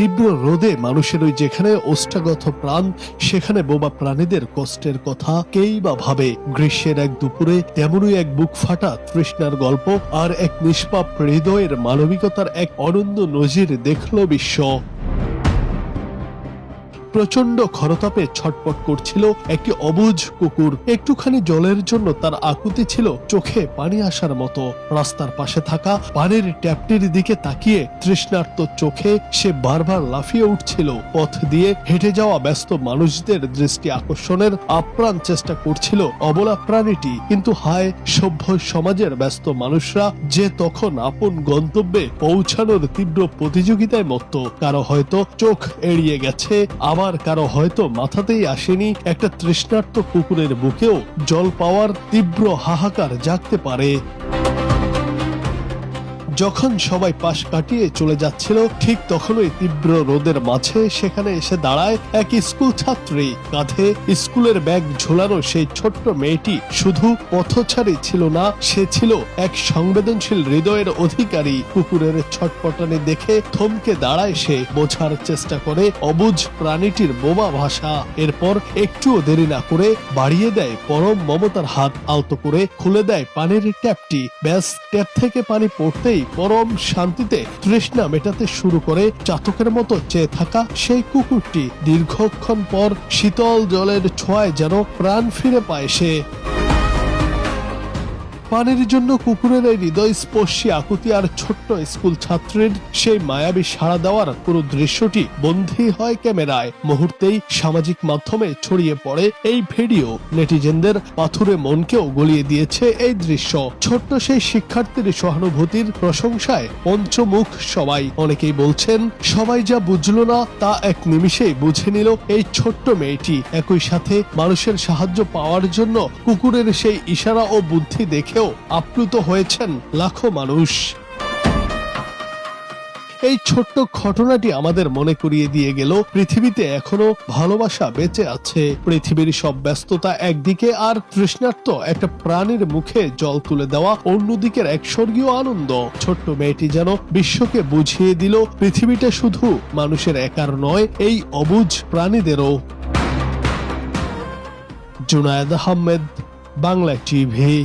তীব্র রোদে মানুষের ওই যেখানে ওষ্ঠাগত প্রাণ, সেখানে বোবা প্রাণীদের কষ্টের কথা কেই বা ভাবে। গ্রীষ্মের এক দুপুরে তেমনই এক বুক ফাটা তৃষ্ণার গল্প আর এক নিষ্পাপ হৃদয়ের মানবিকতার এক অনন্য নজির দেখল বিশ্ব। প্রচন্ড খরতাপে ছটপট করছিল একটি অবুঝ কুকুর। একটুখানি জলের জন্য তার আকুতি ছিল চোখে পানি আসার মতো। রাস্তার পাশে থাকা পানির ট্যাপটির দিকে তাকিয়ে তৃষ্ণার্ত চোখে সে বারবার লাফিয়ে উঠছিল। পথ দিয়ে হেঁটে যাওয়া ব্যস্ত মানুষদের দৃষ্টি আকর্ষণের আপ্রাণ চেষ্টা করছিল অবলা প্রাণীটি। কিন্তু হায়, সভ্য সমাজের ব্যস্ত মানুষরা যে তখন আপন গন্তব্যে পৌঁছানোর তীব্র প্রতিযোগিতায় মত্ত। কারো হয়তো চোখ এড়িয়ে গেছে, আবার কারো হয়তো মাথাতেই আসেনি একটা তৃষ্ণার্ত কুকুরের বুকেও জল পাওয়ার তীব্র হাহাকার জাগতে পারে। যখন সবাই পাশ কাটিয়ে চলে যাচ্ছিল, ঠিক তখনই তীব্র রোদের মাঝে সেখানে এসে দাঁড়ায় এক স্কুল ছাত্রী। কাঁধে স্কুলের ব্যাগ ঝোলানো সেই ছোট্ট মেয়েটি শুধু পথচারী ছিল না, সে ছিল এক সংবেদনশীল হৃদয়ের অধিকারী। কুকুরের ছটপটানি দেখে থমকে দাঁড়ায় সে, বোঝার চেষ্টা করে অবুঝ প্রাণীটির বোবা ভাষা। এরপর একটুও দেরি না করে বাড়িয়ে দেয় পরম মমতার হাত, আলতো করে খুলে দেয় পানির ট্যাপটি। ব্যাস, ট্যাপ থেকে পানি পড়তেই পরম শান্তিতে তৃষ্ণা মেটাতে শুরু করে চাতকের মতো চেয়ে থাকা সেই কুকুরটি। দীর্ঘক্ষণ পর শীতল জলের ছোঁয়ায় যেন প্রাণ ফিরে পায় সে। পানির জন্য কুকুরের এই হৃদয় স্পর্শী আকুতি আর ছোট্ট স্কুল ছাত্রীর সেই মায়াবী সাড়া দেওয়ার পুরো দৃশ্যটি বন্দী হয় ক্যামেরায়। মুহূর্তেই সামাজিক মাধ্যমে ছড়িয়ে পড়ে এই ভিডিও। নেটিজেনদের পাথুরে মনকেও গলিয়ে দিয়েছে এই দৃশ্য। ছোট্ট সেই শিক্ষার্থীর সহানুভূতির প্রশংসায় পঞ্চমুখ সবাই। অনেকেই বলছেন, সবাই যা বুঝলো না তা এক নিমিষেই বুঝে নিল এই ছোট্ট মেয়েটি। একই সাথে মানুষের সাহায্য পাওয়ার জন্য কুকুরের সেই ইশারা ও বুদ্ধি দেখে আপ্লুত হয়েছেন লাখো মানুষ। এই ছোট্ট ঘটনাটি আমাদের মনে করিয়ে দিয়ে গেল, পৃথিবীতে এখনো ভালোবাসা বেঁচে আছে। পৃথিবীর সব ব্যস্ততা একদিকে, আর তৃষ্ণার্ত একটা প্রাণীর মুখে জল তুলে দেওয়া অন্যদিকের এক স্বর্গীয় আনন্দ। ছোট্ট মেয়েটি যেন বিশ্বকে বুঝিয়ে দিল, পৃথিবীটা শুধু মানুষের একার নয়, এই অবুঝ প্রাণীদেরও। জুনায়েদ আহমেদ, বাংলা টিভি।